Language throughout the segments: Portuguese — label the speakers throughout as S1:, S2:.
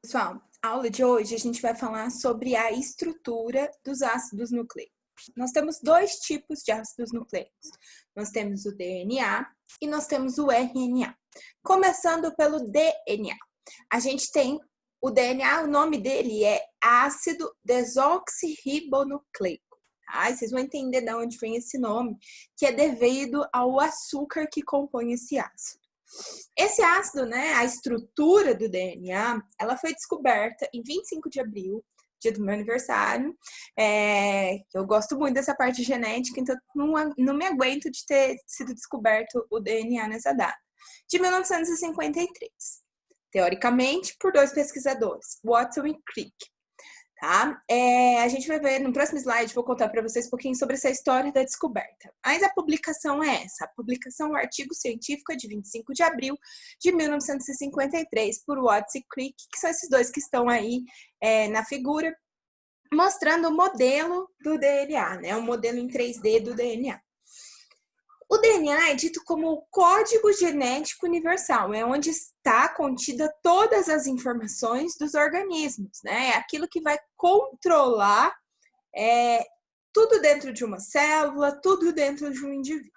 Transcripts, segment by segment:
S1: Pessoal, a aula de hoje a gente vai falar sobre a estrutura dos ácidos nucleicos. Nós temos dois tipos de ácidos nucleicos. Nós temos o DNA e nós temos o RNA. Começando pelo DNA. A gente tem o DNA, o nome dele é ácido desoxirribonucleico. Tá? E vocês vão entender de onde vem esse nome, que é devido ao açúcar que compõe esse ácido. Esse ácido, né, a estrutura do DNA, ela foi descoberta em 25 de abril, dia do meu aniversário. Eu gosto muito dessa parte genética, então não me aguento de ter sido descoberto o DNA nessa data. De 1953. Teoricamente, por dois pesquisadores, Watson e Crick. Tá? A gente vai ver no próximo slide, vou contar para vocês um pouquinho sobre essa história da descoberta. Mas a publicação é essa. A publicação é um artigo científico de 25 de abril de 1953 por Watson e Crick, que são esses dois que estão aí na figura, mostrando o modelo do DNA, né? O modelo em 3D do DNA. O DNA é dito como o código genético universal, é onde está contida todas as informações dos organismos, né? É aquilo que vai controlar tudo dentro de uma célula, tudo dentro de um indivíduo.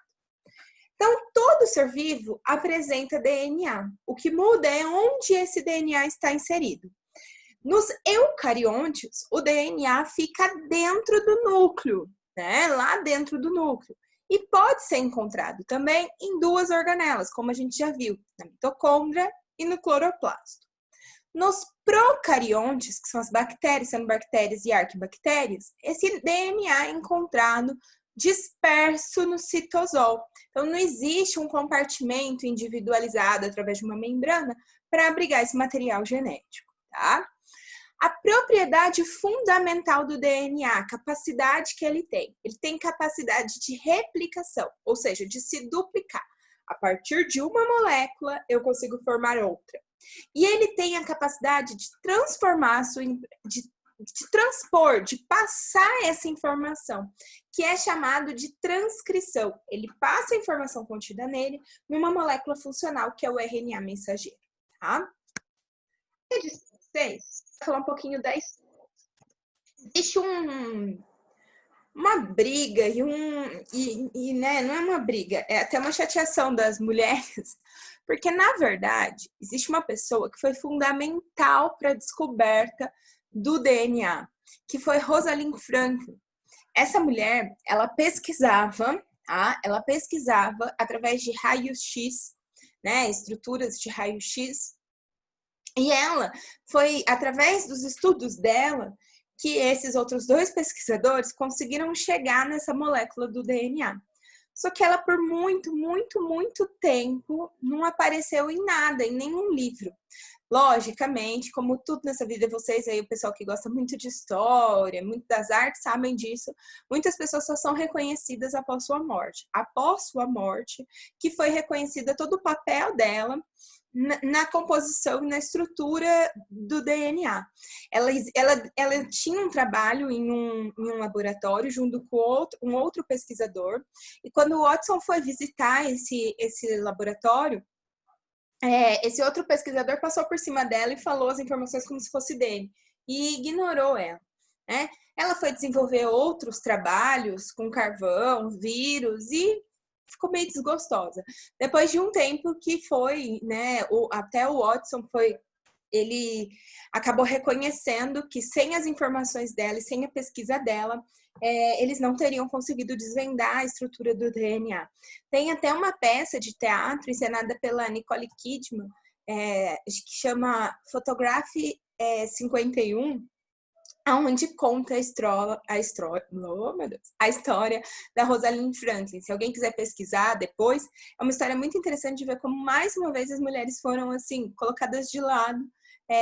S1: Então, todo ser vivo apresenta DNA. O que muda é onde esse DNA está inserido. Nos eucariontes, o DNA fica dentro do núcleo, né? Lá dentro do núcleo. E pode ser encontrado também em duas organelas, como a gente já viu, na mitocôndria e no cloroplasto. Nos procariontes, que são as bactérias, cianobactérias e arquibactérias, esse DNA é encontrado disperso no citosol. Então, não existe um compartimento individualizado através de uma membrana para abrigar esse material genético, tá? A propriedade fundamental do DNA, a capacidade que ele tem capacidade de replicação, ou seja, de se duplicar. A partir de uma molécula, eu consigo formar outra. E ele tem a capacidade de transformar, de transpor, de passar essa informação, que é chamado de transcrição. Ele passa a informação contida nele numa molécula funcional, que é o RNA mensageiro, tá? Eu disse para vocês, vou falar um pouquinho da história. Existe uma briga né, não é uma briga, é até uma chateação das mulheres, porque na verdade existe uma pessoa que foi fundamental para a descoberta do DNA, que foi Rosalind Franklin. Essa mulher, ela pesquisava, tá? Ela pesquisava através de raio-x, né, estruturas de raio-x. E ela foi, através dos estudos dela, que esses outros dois pesquisadores conseguiram chegar nessa molécula do DNA. Só que ela, por muito tempo, não apareceu em nada, em nenhum livro. Logicamente, como tudo nessa vida, vocês aí, o pessoal que gosta muito de história, muito das artes, sabem disso, muitas pessoas só são reconhecidas após sua morte. Após sua morte, que foi reconhecida todo o papel dela na composição e na estrutura do DNA. Ela tinha um trabalho em um laboratório junto com um outro pesquisador, e quando o Watson foi visitar esse laboratório, esse outro pesquisador passou por cima dela e falou as informações como se fosse dele, e ignorou ela, né? Ela foi desenvolver outros trabalhos com carvão, vírus, e ficou meio desgostosa. Depois de um tempo que foi, né, até o Watson ele acabou reconhecendo que sem as informações dela e sem a pesquisa dela, eles não teriam conseguido desvendar a estrutura do DNA. Tem até uma peça de teatro encenada pela Nicole Kidman, que chama Photography 51, onde conta a história da Rosalind Franklin. Se alguém quiser pesquisar depois, é uma história muito interessante de ver como, mais uma vez, as mulheres foram assim colocadas de lado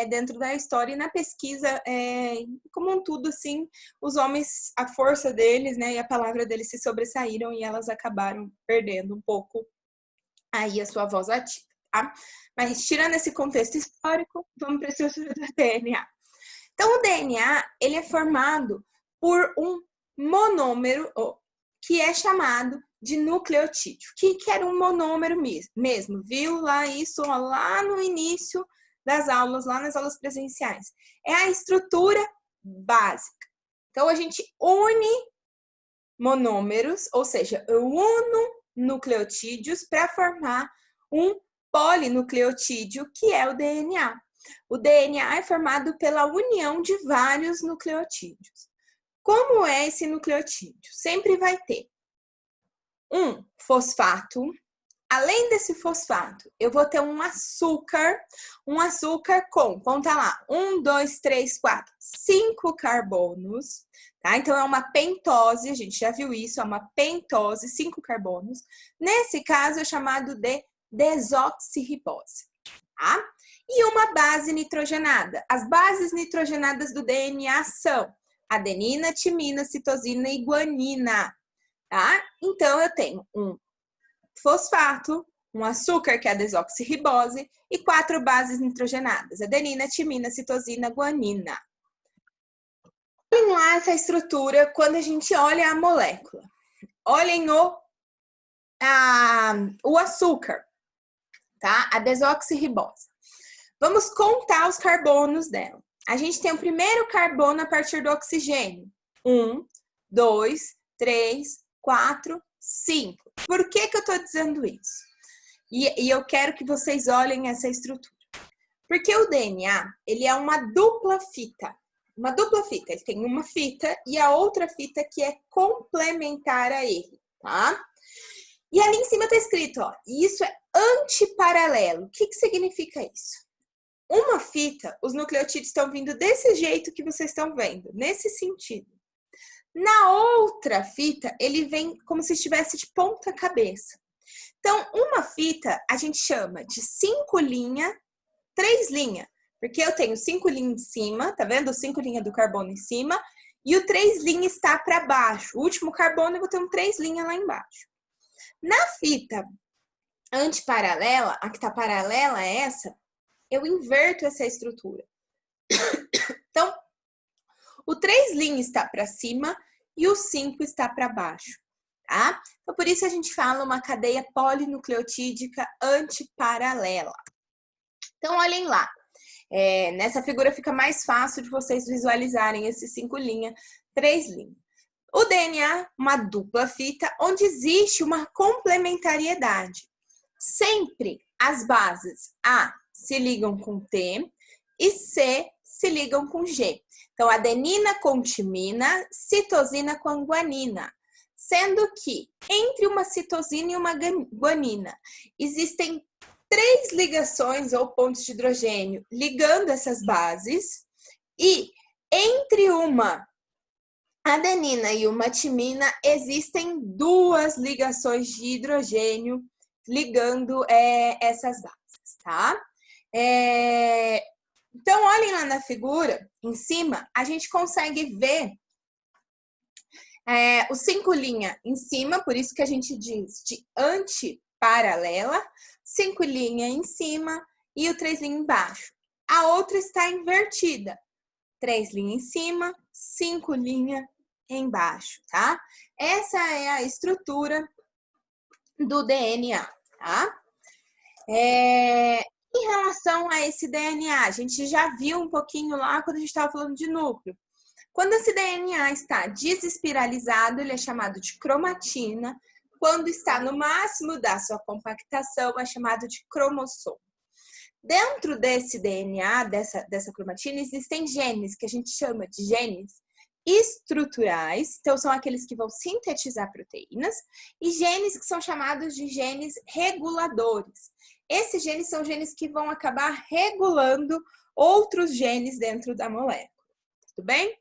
S1: dentro da história, e na pesquisa, como um tudo, assim, os homens, a força deles, né, e a palavra deles se sobressaíram, e elas acabaram perdendo um pouco aí a sua voz ativa, tá? Mas tirando esse contexto histórico, vamos para a estrutura do DNA. Então, o DNA, ele é formado por um monômero, que é chamado de nucleotídeo. O que era um monômero mesmo? Viu lá isso lá no início, das aulas, lá nas aulas presenciais. É a estrutura básica. Então, a gente une monômeros, ou seja, eu uno nucleotídeos para formar um polinucleotídeo, que é o DNA. O DNA é formado pela união de vários nucleotídeos. Como é esse nucleotídeo? Sempre vai ter um fosfato. Além desse fosfato, eu vou ter um açúcar com, conta lá, 1, 2, 3, 4, 5 carbonos, tá? Então, é uma pentose, a gente já viu isso, é uma pentose, 5 carbonos. Nesse caso, é chamado de desoxirribose, tá? E uma base nitrogenada. As bases nitrogenadas do DNA são adenina, timina, citosina e guanina, tá? Então, eu tenho um fosfato, um açúcar, que é a desoxirribose, e 4 bases nitrogenadas, adenina, timina, citosina, guanina. Olhem lá essa estrutura quando a gente olha a molécula. Olhem o açúcar, tá? A desoxirribose. Vamos contar os carbonos dela. A gente tem o primeiro carbono a partir do oxigênio. 1, 2, 3, 4, 5. Por que eu estou dizendo isso? E eu quero que vocês olhem essa estrutura. Porque o DNA, ele é uma dupla fita. Uma dupla fita. Ele tem uma fita e a outra fita que é complementar a ele, tá? E ali em cima está escrito, ó, isso é antiparalelo. O que significa isso? Uma fita, os nucleotídeos estão vindo desse jeito que vocês estão vendo, nesse sentido. Na outra fita, ele vem como se estivesse de ponta cabeça. Então, uma fita a gente chama de 5 linhas, 3 linhas, porque eu tenho 5 linhas em cima, tá vendo? 5 linhas do carbono em cima, e o 3 linhas está para baixo. O último carbono eu vou ter um 3 linhas lá embaixo. Na fita antiparalela, a que está paralela a essa, eu inverto essa estrutura. Então, o 3' está para cima e o 5 está para baixo, tá? Então, por isso a gente fala uma cadeia polinucleotídica antiparalela. Então, olhem lá. Nessa figura fica mais fácil de vocês visualizarem esses 5 linhas, 3 linhas. O DNA, uma dupla fita, onde existe uma complementariedade. Sempre as bases A se ligam com T e C se ligam com G. Então, adenina com timina, citosina com guanina. Sendo que entre uma citosina e uma guanina existem 3 ligações ou pontos de hidrogênio ligando essas bases, e entre uma adenina e uma timina existem 2 ligações de hidrogênio ligando essas bases, tá? Então, olhem lá na figura, em cima, a gente consegue ver os 5 linhas em cima, por isso que a gente diz de antiparalela, 5 linhas em cima e o 3 linhas embaixo. A outra está invertida, 3 linhas em cima, 5 linhas embaixo, tá? Essa é a estrutura do DNA, tá? Em relação a esse DNA, a gente já viu um pouquinho lá quando a gente estava falando de núcleo. Quando esse DNA está desespiralizado, ele é chamado de cromatina. Quando está no máximo da sua compactação, é chamado de cromossomo. Dentro desse DNA, dessa cromatina, existem genes, que a gente chama de genes estruturais, então são aqueles que vão sintetizar proteínas, e genes que são chamados de genes reguladores. Esses genes são genes que vão acabar regulando outros genes dentro da molécula. Tudo bem?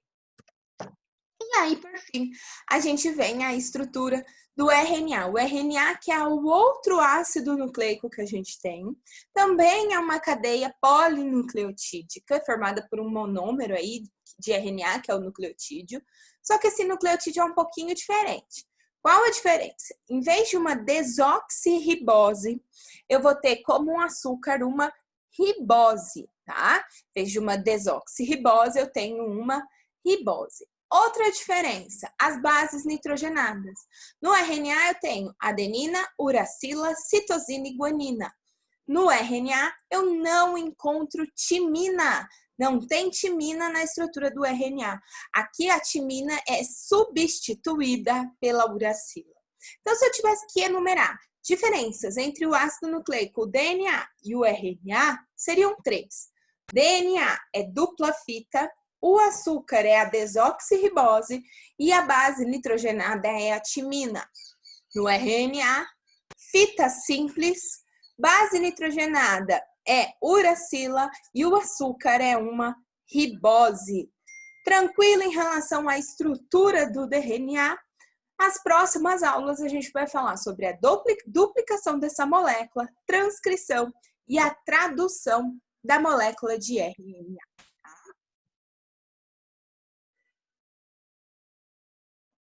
S1: E aí, por fim, a gente vem à estrutura do RNA. O RNA, que é o outro ácido nucleico que a gente tem, também é uma cadeia polinucleotídica, formada por um monômero aí de RNA, que é o nucleotídeo. Só que esse nucleotídeo é um pouquinho diferente. Qual a diferença? Em vez de uma desoxirribose, eu vou ter como um açúcar uma ribose, tá? Em vez de uma desoxirribose, eu tenho uma ribose. Outra diferença, as bases nitrogenadas. No RNA eu tenho adenina, uracila, citosina e guanina. No RNA, eu não encontro timina. Não tem timina na estrutura do RNA. Aqui a timina é substituída pela uracila. Então, se eu tivesse que enumerar diferenças entre o ácido nucleico, o DNA e o RNA, seriam 3. DNA é dupla fita, o açúcar é a desoxirribose e a base nitrogenada é a timina. No RNA, fita simples, base nitrogenada é uracila e o açúcar é uma ribose. Tranquilo em relação à estrutura do DNA? As próximas aulas a gente vai falar sobre a duplicação dessa molécula, transcrição e a tradução da molécula de RNA.